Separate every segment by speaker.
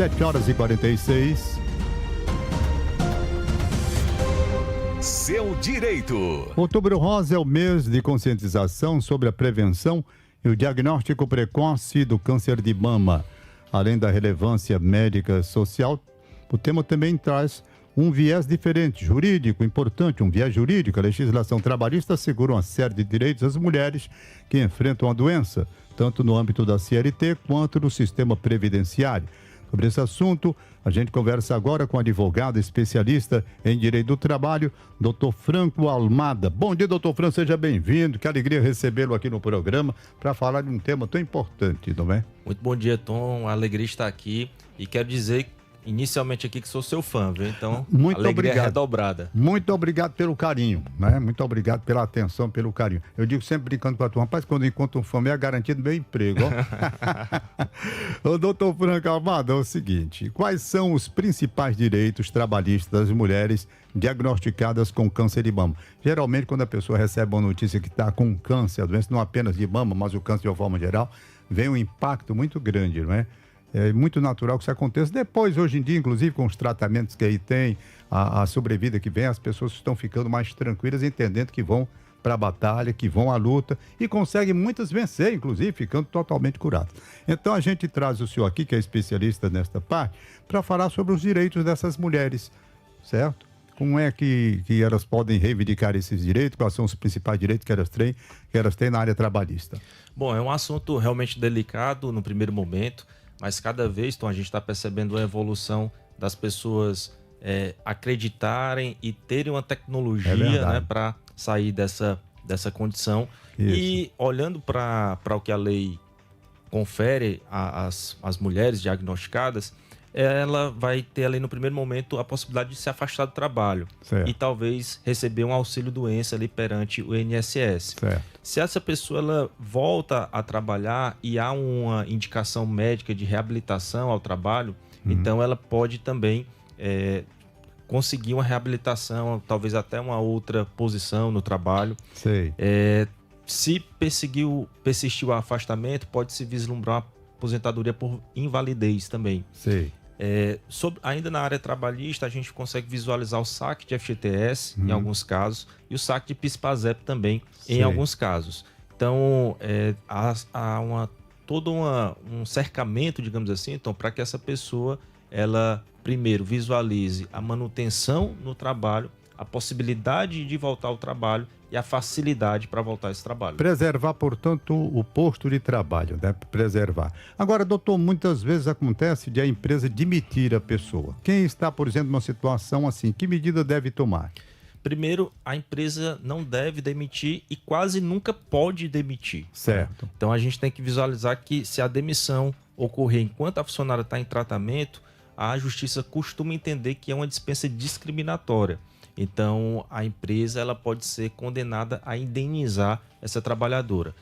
Speaker 1: 7h46.
Speaker 2: Seu direito.
Speaker 1: Outubro Rosa é o mês de conscientização sobre a prevenção e o diagnóstico precoce do câncer de mama. Além da relevância médica e social, o tema também traz um viés diferente, jurídico, importante, um viés jurídico. A legislação trabalhista assegura uma série de direitos às mulheres que enfrentam a doença, tanto no âmbito da CLT quanto no sistema previdenciário. Sobre esse assunto, a gente conversa agora com o advogado especialista em direito do trabalho, Dr. Franco Almada. Bom dia, doutor Franco, seja bem-vindo. Que alegria recebê-lo aqui no programa para falar de um tema tão importante, não é?
Speaker 3: Muito bom dia, Tom. A alegria estar aqui e quero dizer inicialmente aqui que sou seu fã, viu? Então,
Speaker 1: muito
Speaker 3: alegria
Speaker 1: obrigado.
Speaker 3: Redobrada.
Speaker 1: Muito obrigado pelo carinho, né? Muito obrigado pela atenção, pelo carinho. Eu digo sempre brincando com a tua, rapaz, quando eu encontro um fã, é garantido meu emprego, ó. Ô, doutor Franco Almada, é o seguinte, quais são os principais direitos trabalhistas das mulheres diagnosticadas com câncer de mama? Geralmente, quando a pessoa recebe uma notícia que está com câncer, a doença não apenas de mama, mas o câncer de uma forma geral, vem um impacto muito grande, não é? É muito natural que isso aconteça. Depois, hoje em dia, inclusive, com os tratamentos que aí tem, a sobrevida que vem, as pessoas estão ficando mais tranquilas, entendendo que vão para a batalha, que vão à luta e conseguem muitas vencer, inclusive, ficando totalmente curadas. Então, a gente traz o senhor aqui, que é especialista nesta parte, para falar sobre os direitos dessas mulheres, certo? Como é que elas podem reivindicar esses direitos? Quais são os principais direitos que elas têm na área trabalhista?
Speaker 3: Bom, é um assunto realmente delicado no primeiro momento, mas cada vez, então, a gente está percebendo a evolução das pessoas acreditarem e terem uma tecnologia, né, para sair dessa condição. Isso. E olhando para o que a lei confere às mulheres diagnosticadas, ela vai ter ali no primeiro momento a possibilidade de se afastar do trabalho. Certo. E talvez receber um auxílio-doença ali perante o INSS. Certo. Se essa pessoa ela volta a trabalhar e há uma indicação médica de reabilitação ao trabalho, então ela pode também conseguir uma reabilitação, talvez até uma outra posição no trabalho.
Speaker 1: Sei.
Speaker 3: Se persistiu o afastamento, pode-se vislumbrar uma aposentadoria por invalidez também.
Speaker 1: Sei.
Speaker 3: Ainda na área trabalhista, a gente consegue visualizar o saque de FGTS em alguns casos e o saque de PIS/PASEP também em alguns casos. Então, há todo um cercamento, digamos assim, então, para que essa pessoa, ela primeiro visualize a manutenção no trabalho, a possibilidade de voltar ao trabalho e a facilidade para voltar a esse trabalho.
Speaker 1: Preservar, portanto, o posto de trabalho, né? Preservar. Agora, doutor, muitas vezes acontece de a empresa demitir a pessoa. Quem está, por exemplo, numa situação assim, que medida deve tomar?
Speaker 3: Primeiro, a empresa não deve demitir e quase nunca pode demitir.
Speaker 1: Certo.
Speaker 3: Então, a gente tem que visualizar que se a demissão ocorrer enquanto a funcionária está em tratamento, a justiça costuma entender que é uma dispensa discriminatória. Então, a empresa ela pode ser condenada a indenizar essa trabalhadora.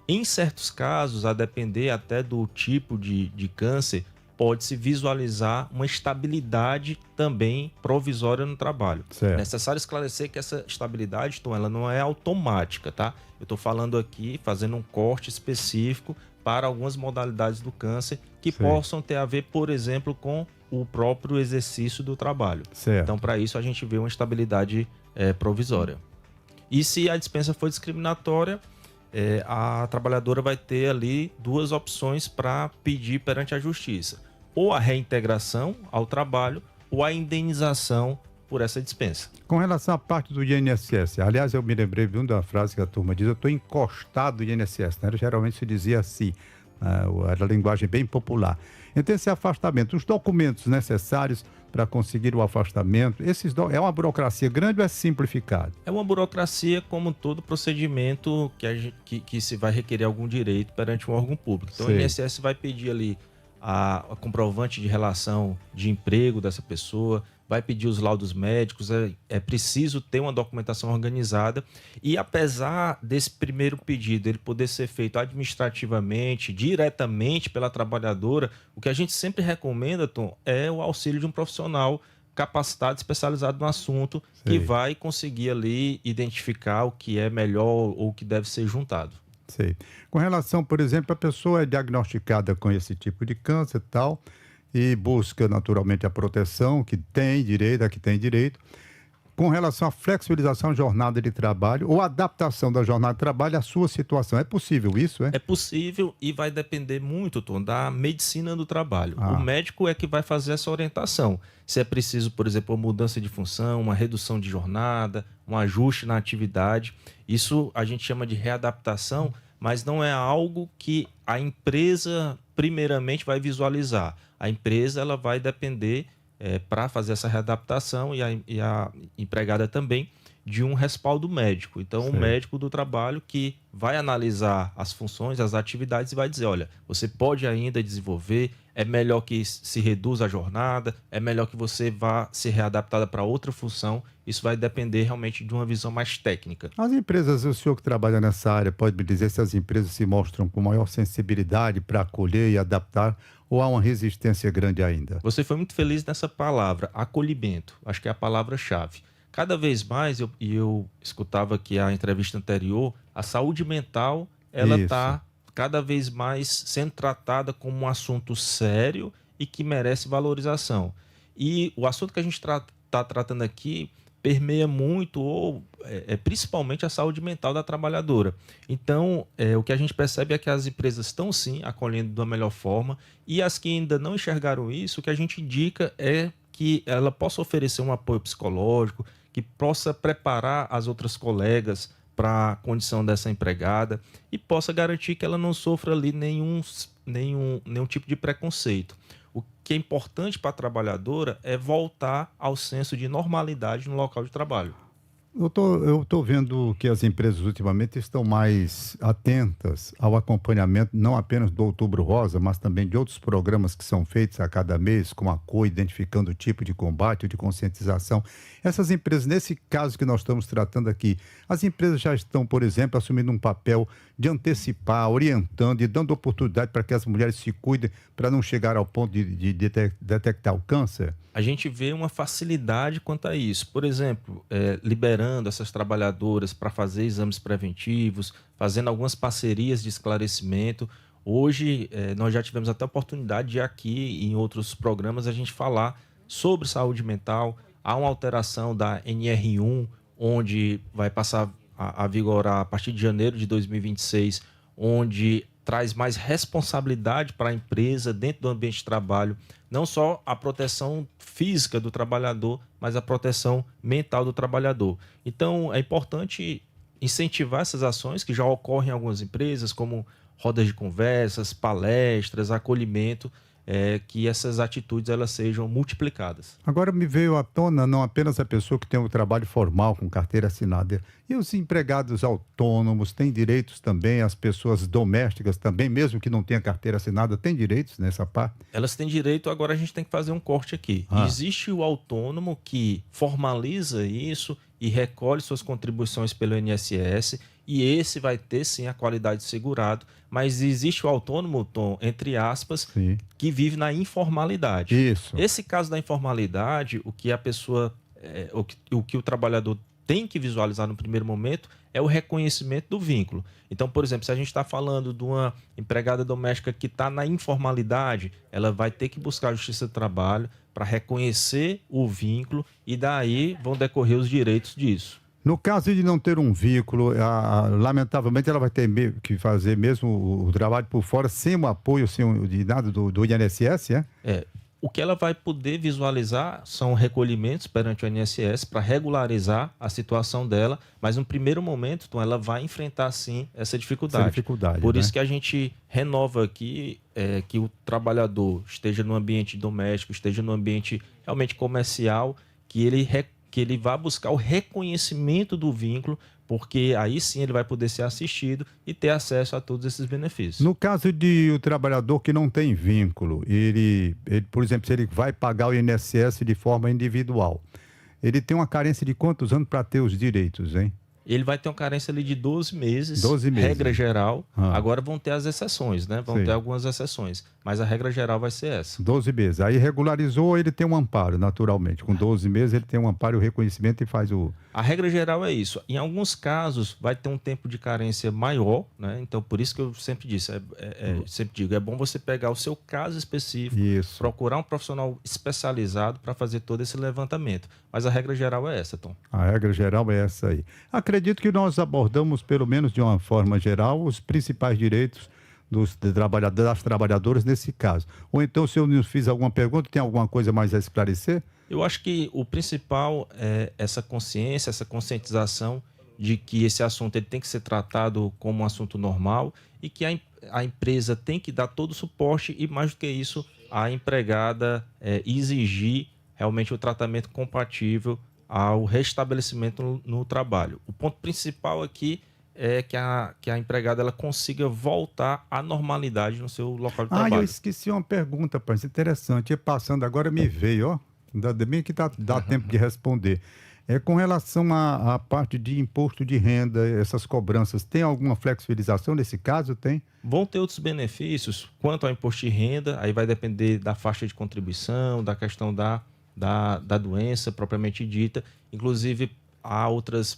Speaker 3: Em certos casos, a depender até do tipo de câncer, pode-se visualizar uma estabilidade também provisória no trabalho.
Speaker 1: Certo.
Speaker 3: É necessário esclarecer que essa estabilidade, então, ela não é automática, tá? Eu estou falando aqui, fazendo um corte específico para algumas modalidades do câncer que possam ter a ver, por exemplo, com o próprio exercício do trabalho.
Speaker 1: Certo.
Speaker 3: Então, para isso, a gente vê uma estabilidade provisória. E se a dispensa for discriminatória, a trabalhadora vai ter ali duas opções para pedir perante a justiça. Ou a reintegração ao trabalho ou a indenização por essa dispensa.
Speaker 1: Com relação à parte do INSS, aliás, eu me lembrei de uma frase que a turma diz, eu estou encostado do INSS, né? Geralmente se dizia assim, era a linguagem bem popular. Então, esse afastamento, os documentos necessários para conseguir o afastamento, é uma burocracia grande ou é simplificado?
Speaker 3: É uma burocracia como todo procedimento que se vai requerer algum direito perante um órgão público. Então, o INSS vai pedir ali a comprovante de relação de emprego dessa pessoa, vai pedir os laudos médicos, é preciso ter uma documentação organizada e apesar desse primeiro pedido ele poder ser feito administrativamente, diretamente pela trabalhadora, o que a gente sempre recomenda, Tom, é o auxílio de um profissional capacitado, especializado no assunto, que vai conseguir ali identificar o que é melhor ou o que deve ser juntado.
Speaker 1: Sei. Com relação, por exemplo, a pessoa é diagnosticada com esse tipo de câncer e tal, e busca naturalmente a proteção que tem direito, com relação à flexibilização da jornada de trabalho ou adaptação da jornada de trabalho à sua situação. É possível isso, é?
Speaker 3: É possível e vai depender muito, Tom, da medicina do trabalho.
Speaker 1: Ah.
Speaker 3: O médico é que vai fazer essa orientação. Se é preciso, por exemplo, uma mudança de função, uma redução de jornada, um ajuste na atividade. Isso a gente chama de readaptação, mas não é algo que a empresa primeiramente vai visualizar. A empresa ela vai depender para fazer essa readaptação e a empregada também de um respaldo médico. Então, o médico do trabalho que vai analisar as funções, as atividades e vai dizer, olha, você pode ainda desenvolver, é melhor que se reduza a jornada, é melhor que você vá ser readaptada para outra função. Isso vai depender realmente de uma visão mais técnica.
Speaker 1: As empresas, o senhor que trabalha nessa área, pode me dizer se as empresas se mostram com maior sensibilidade para acolher e adaptar ou há uma resistência grande ainda?
Speaker 3: Você foi muito feliz nessa palavra, acolhimento. Acho que é a palavra-chave. Cada vez mais, eu escutava aqui a entrevista anterior, a saúde mental ela está cada vez mais sendo tratada como um assunto sério e que merece valorização. E o assunto que a gente está tratando aqui permeia muito, ou principalmente a saúde mental da trabalhadora. Então, o que a gente percebe é que as empresas estão sim acolhendo da melhor forma, e as que ainda não enxergaram isso, o que a gente indica é que ela possa oferecer um apoio psicológico, que possa preparar as outras colegas para a condição dessa empregada e possa garantir que ela não sofra ali nenhum tipo de preconceito. O que é importante para a trabalhadora é voltar ao senso de normalidade no local de trabalho.
Speaker 1: Eu tô vendo que as empresas ultimamente estão mais atentas ao acompanhamento, não apenas do Outubro Rosa, mas também de outros programas que são feitos a cada mês, com a COI, identificando o tipo de combate ou de conscientização. Essas empresas, nesse caso que nós estamos tratando aqui, as empresas já estão, por exemplo, assumindo um papel de antecipar, orientando e dando oportunidade para que as mulheres se cuidem para não chegar ao ponto de detectar o câncer?
Speaker 3: A gente vê uma facilidade quanto a isso. Por exemplo, liberando essas trabalhadoras para fazer exames preventivos, fazendo algumas parcerias de esclarecimento. Hoje, nós já tivemos até a oportunidade de aqui e em outros programas a gente falar sobre saúde mental. Há uma alteração da NR1, onde vai passar a vigorar a partir de janeiro de 2026, onde traz mais responsabilidade para a empresa dentro do ambiente de trabalho, não só a proteção física do trabalhador, mas a proteção mental do trabalhador. Então, é importante incentivar essas ações que já ocorrem em algumas empresas, como rodas de conversas, palestras, acolhimento, que essas atitudes elas sejam multiplicadas.
Speaker 1: Agora me veio à tona não apenas a pessoa que tem um trabalho formal com carteira assinada, e os empregados autônomos têm direitos também, as pessoas domésticas também, mesmo que não tenha carteira assinada, têm direitos nessa parte?
Speaker 3: Elas têm direito, agora a gente tem que fazer um corte aqui. Existe o autônomo que formaliza isso e recolhe suas contribuições pelo INSS, e esse vai ter sim a qualidade de segurado, mas existe o autônomo, Tom, entre aspas,
Speaker 1: Sim.
Speaker 3: que vive na informalidade.
Speaker 1: Isso.
Speaker 3: Esse caso da informalidade, o que a pessoa, o que o trabalhador tem que visualizar no primeiro momento é o reconhecimento do vínculo. Então, por exemplo, se a gente está falando de uma empregada doméstica que está na informalidade, ela vai ter que buscar a Justiça do Trabalho para reconhecer o vínculo e daí vão decorrer os direitos disso.
Speaker 1: No caso de não ter um vínculo, lamentavelmente ela vai ter que fazer mesmo o trabalho por fora, sem o apoio de nada do INSS,
Speaker 3: O que ela vai poder visualizar são recolhimentos perante o INSS para regularizar a situação dela, mas no primeiro momento, então, ela vai enfrentar sim essa dificuldade. Por isso que a gente renova aqui que o trabalhador esteja no ambiente doméstico, esteja no ambiente realmente comercial, que ele vá buscar o reconhecimento do vínculo, porque aí sim ele vai poder ser assistido e ter acesso a todos esses benefícios.
Speaker 1: No caso de o trabalhador que não tem vínculo, ele, por exemplo, se ele vai pagar o INSS de forma individual, ele tem uma carência de quantos anos para ter os direitos, hein?
Speaker 3: ele vai ter uma carência ali de 12 meses,
Speaker 1: 12 meses.
Speaker 3: Regra geral.
Speaker 1: Ah.
Speaker 3: Agora vão ter as exceções, né? Vão
Speaker 1: Sim.
Speaker 3: ter algumas exceções, mas a regra geral vai ser essa.
Speaker 1: 12 meses. Aí regularizou, ele tem um amparo, naturalmente. Com 12 meses ele tem um amparo e o reconhecimento e faz o...
Speaker 3: A regra geral é isso. Em alguns casos vai ter um tempo de carência maior, né? Então por isso que eu sempre disse, sempre digo, é bom você pegar o seu caso específico,
Speaker 1: Isso.
Speaker 3: procurar um profissional especializado para fazer todo esse levantamento. Mas a regra geral é essa, Tom.
Speaker 1: A regra geral é essa aí. Acredito que nós abordamos, pelo menos de uma forma geral, os principais direitos das trabalhadoras nesse caso. Ou então, se eu nos fiz alguma pergunta, tem alguma coisa mais a esclarecer?
Speaker 3: Eu acho que o principal é essa consciência, essa conscientização de que esse assunto ele tem que ser tratado como um assunto normal e que a empresa tem que dar todo o suporte e, mais do que isso, a empregada exigir realmente o tratamento compatível ao restabelecimento no trabalho. O ponto principal aqui é que a empregada ela consiga voltar à normalidade no seu local de trabalho.
Speaker 1: Eu esqueci uma pergunta, parceiro, interessante. Passando agora me veio, ó. Ainda bem que dá tempo de responder. Com relação à parte de imposto de renda, essas cobranças, tem alguma flexibilização nesse caso? Tem?
Speaker 3: Vão ter outros benefícios quanto ao imposto de renda, aí vai depender da faixa de contribuição, da questão da doença propriamente dita. Inclusive, há outros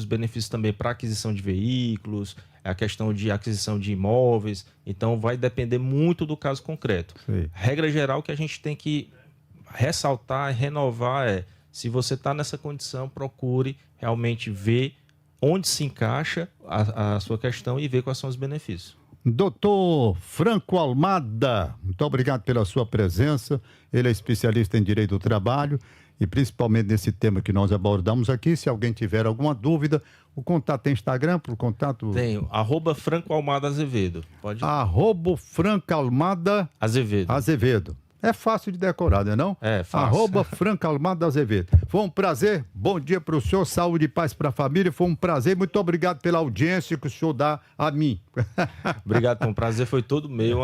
Speaker 3: benefícios também para aquisição de veículos, a questão de aquisição de imóveis. Então, vai depender muito do caso concreto.
Speaker 1: Sim.
Speaker 3: Regra geral que a gente tem que ressaltar e renovar se você está nessa condição, procure realmente ver onde se encaixa a sua questão e ver quais são os benefícios.
Speaker 1: Doutor Franco Almada, muito obrigado pela sua presença. Ele é especialista em direito do trabalho e principalmente nesse tema que nós abordamos aqui. Se alguém tiver alguma dúvida, o contato tem Instagram para o contato?
Speaker 3: Tenho, @Franco Almada Azevedo. Pode.
Speaker 1: @Franco Almada Azevedo. É fácil de decorar, não é não?
Speaker 3: É fácil.
Speaker 1: @Franco Almada Azevedo. Foi um prazer, bom dia para o senhor, saúde e paz para a família. Foi um prazer, muito obrigado pela audiência que o senhor dá a mim.
Speaker 3: Obrigado, um prazer foi todo meu.